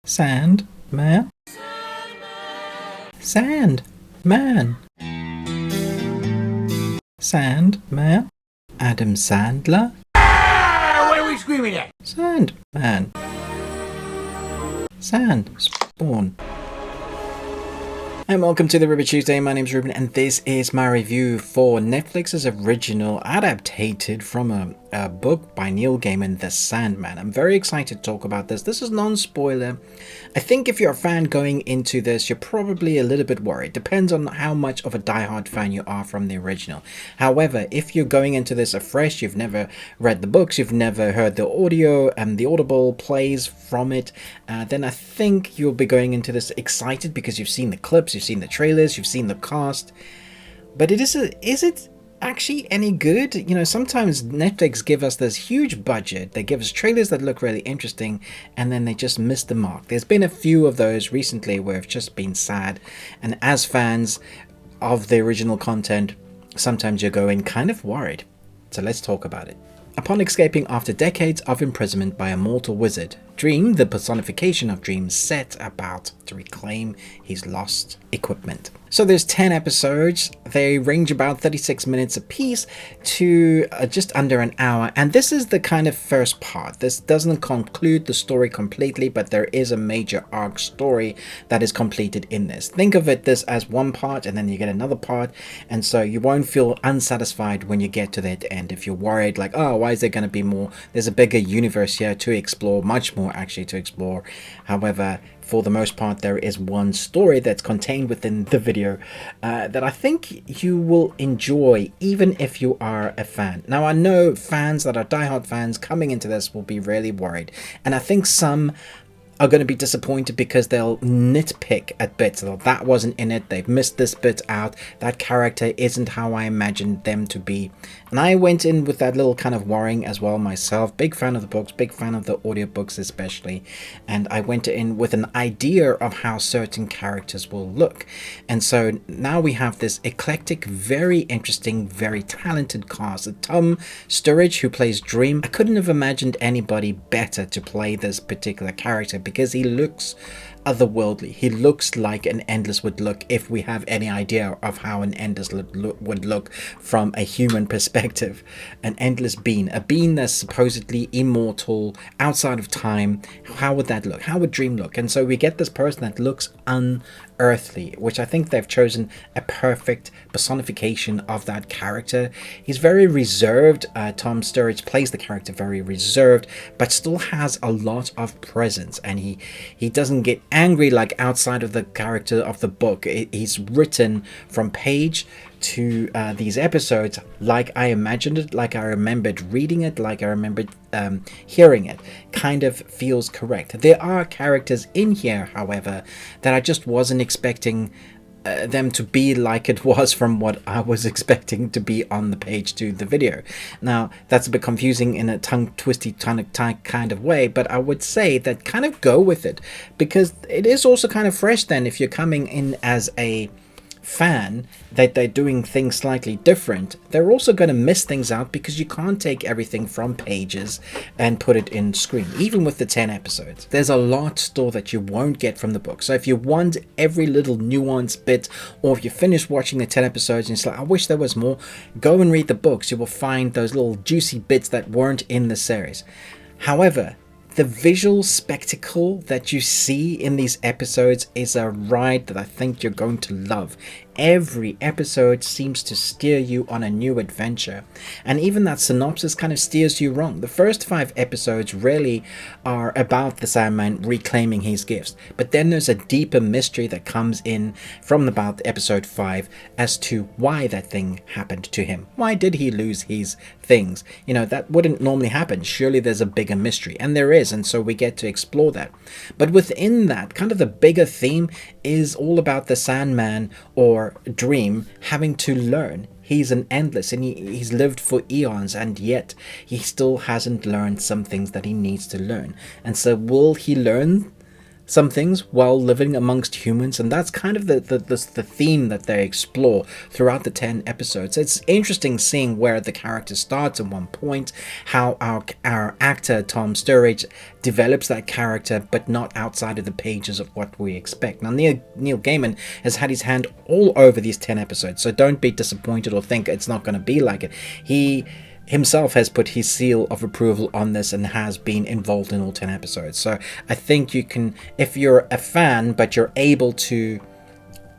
Sandman? Sandman? Sandman? Adam Sandler? What are we screaming at? Sandman. Sand. Spawn. And welcome to the Ruby Tuesday. My name's Ruben and this is my review for Netflix's original adapted from a book by Neil Gaiman, The Sandman. I'm very excited to talk about this. This is non-spoiler. I think if you're a fan going into this, you're probably a little bit worried. Depends on how much of a diehard fan you are from the original. However, if you're going into this afresh, you've never read the books, you've never heard the audio and the audible plays from it, then I think you'll be going into this excited because you've seen the clips, you've seen the trailers, you've seen the cast. But is it actually any good? You know, sometimes Netflix give us this huge budget, they give us trailers that look really interesting, and then they just miss the mark. There's been a few of those recently where it's just been sad, and as fans of the original content, sometimes you're going kind of worried. So let's talk about it. Upon escaping after decades of imprisonment by a mortal wizard, Dream, the personification of Dream, set about to reclaim his lost equipment. So there's 10 episodes. They range about 36 minutes apiece to just under an hour. And this is the kind of first part. This doesn't conclude the story completely, but there is a major arc story that is completed in this. Think of this as one part and then you get another part. And so you won't feel unsatisfied when you get to that end. If you're worried like, oh, why is there going to be more? There's a bigger universe here to explore, much more actually to explore. However, for the most part, there is one story that's contained within the video that I think you will enjoy, even if you are a fan. Now, I know fans that are diehard fans coming into this will be really worried, and I think some are going to be disappointed because they'll nitpick at bits. So that wasn't in it, they've missed this bit out, that character isn't how I imagined them to be. And I went in with that little kind of worrying as well myself. Big fan of the books, big fan of the audiobooks especially, and I went in with an idea of how certain characters will look. And so now we have this eclectic, very interesting, very talented cast. Tom Sturridge, who plays Dream, I couldn't have imagined anybody better to play this particular character, because he looks otherworldly. He looks like an Endless would look, if we have any idea of how an Endless would look from a human perspective. An Endless being, a being that's supposedly immortal, outside of time. How would that look? How would Dream look? And so we get this person that looks unearthly, which I think they've chosen a perfect personification of that character. He's very reserved. Tom Sturridge plays the character very reserved, but still has a lot of presence, and he doesn't get angry like outside of the character of the book. He's written from page to these episodes like I imagined it, like I remembered reading it, like I remembered hearing it. Kind of feels correct. There are characters in here, however, that I just wasn't expecting them to be like it was from what I was expecting to be on the page to the video. Now, that's a bit confusing in a tongue-twisty kind of way, but I would say that kind of go with it, because it is also kind of fresh then if you're coming in as a fan that they're doing things slightly different. They're also going to miss things out because you can't take everything from pages and put it in screen, even with the 10 episodes. There's a lot still that you won't get from the book. So if you want every little nuance bit, or if you finish watching the 10 episodes and it's like, I wish there was more, go and read the books. You will find those little juicy bits that weren't in the series. However, the visual spectacle that you see in these episodes is a ride that I think you're going to love. Every episode seems to steer you on a new adventure, and even that synopsis kind of steers you wrong. The first 5 episodes really are about the Sandman reclaiming his gifts, but then there's a deeper mystery that comes in from about episode 5 as to why that thing happened to him. Why did he lose his things? You know, that wouldn't normally happen. Surely there's a bigger mystery, and there is, and so we get to explore that. But within that, kind of the bigger theme is all about the Sandman, or Dream, having to learn. He's an Endless, and he's lived for eons, and yet he still hasn't learned some things that he needs to learn. And so will he learn some things while living amongst humans, and that's kind of the theme that they explore throughout the 10 episodes. It's interesting seeing where the character starts at one point, how our actor Tom Sturridge develops that character, but not outside of the pages of what we expect. Now Neil Gaiman has had his hand all over these 10 episodes, so don't be disappointed or think it's not going to be like it. He himself has put his seal of approval on this and has been involved in all 10 episodes. So I think you can, if you're a fan but you're able to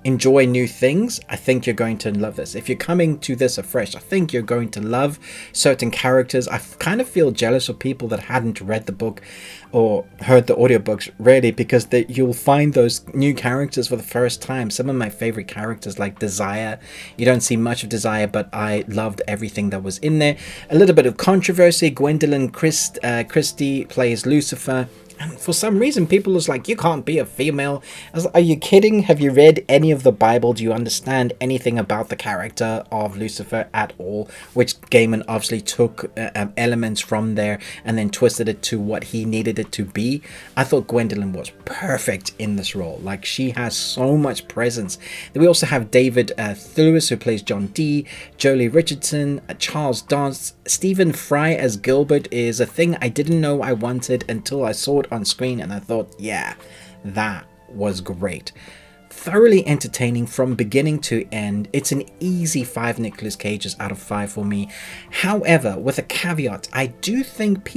enjoy new things, I think you're going to love this. If you're coming to this afresh, I think you're going to love certain characters. I kind of feel jealous of people that hadn't read the book or heard the audiobooks, really, because you'll find those new characters for the first time. Some of my favorite characters, like Desire. You don't see much of Desire, but I loved everything that was in there. A little bit of controversy. Gwendolyn Christie plays Lucifer. And for some reason, people was like, you can't be a female. I was like, are you kidding? Have you read any of the Bible? Do you understand anything about the character of Lucifer at all? Which Gaiman obviously took elements from there and then twisted it to what he needed it to be. I thought Gwendolyn was perfect in this role. Like, she has so much presence. Then we also have David Thewlis, who plays John Dee, Jolie Richardson, Charles Dance. Stephen Fry as Gilbert is a thing I didn't know I wanted until I saw it on screen, and I thought, yeah, that was great. Thoroughly entertaining from beginning to end. It's an easy 5 Nicolas Cages out of 5 for me. However, with a caveat, I do think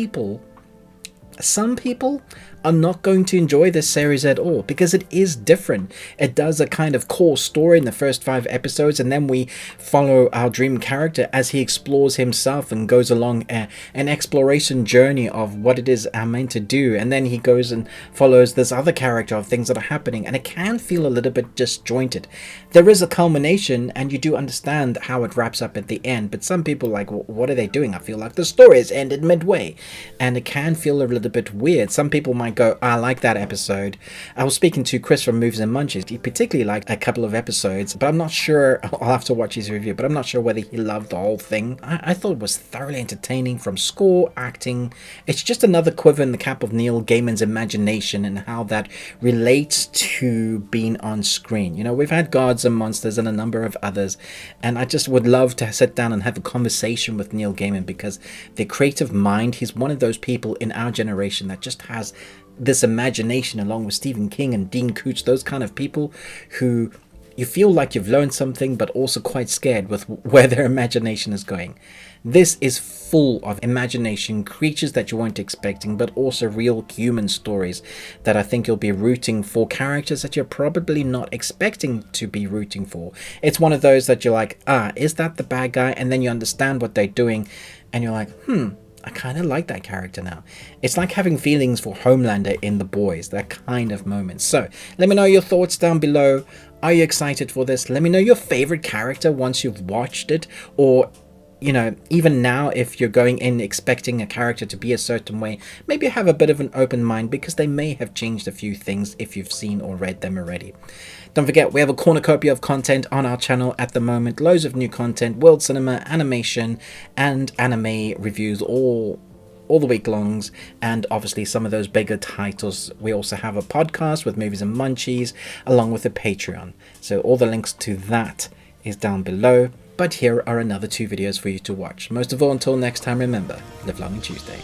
some people are not going to enjoy this series at all, because it is different. It does a kind of core story in the first 5 episodes, and then we follow our dream character as he explores himself and goes along an exploration journey of what it is I'm meant to do, and then he goes and follows this other character of things that are happening, and it can feel a little bit disjointed. There is a culmination, and you do understand how it wraps up at the end, but some people are like, well, what are they doing? I feel like the story has ended midway, and it can feel a little bit weird. Some people might go, I like that episode. I was speaking to Chris from Movies and Munchies. He particularly liked a couple of episodes, but I'm not sure, I'll have to watch his review, but I'm not sure whether he loved the whole thing. I thought it was thoroughly entertaining, from score, acting. It's just another quiver in the cap of Neil Gaiman's imagination and how that relates to being on screen. You know, we've had Gods and Monsters and a number of others, and I just would love to sit down and have a conversation with Neil Gaiman, because the creative mind, he's one of those people in our generation that just has this imagination, along with Stephen King and Dean Koontz, those kind of people who you feel like you've learned something, but also quite scared with where their imagination is going. This is full of imagination, creatures that you weren't expecting, but also real human stories that I think you'll be rooting for, characters that you're probably not expecting to be rooting for. It's one of those that you're like, is that the bad guy? And then you understand what they're doing, and you're like, I kind of like that character now. It's like having feelings for Homelander in The Boys, that kind of moment. So let me know your thoughts down below. Are you excited for this? Let me know your favorite character once you've watched it, or you know, even now, if you're going in expecting a character to be a certain way, maybe have a bit of an open mind, because they may have changed a few things if you've seen or read them already. Don't forget, we have a cornucopia of content on our channel at the moment. Loads of new content, world cinema, animation, and anime reviews all the week longs, and obviously some of those bigger titles. We also have a podcast with Movies and Munchies, along with a Patreon. So all the links to that is down below. But here are another 2 videos for you to watch. Most of all, until next time, remember, live long and Tuesday.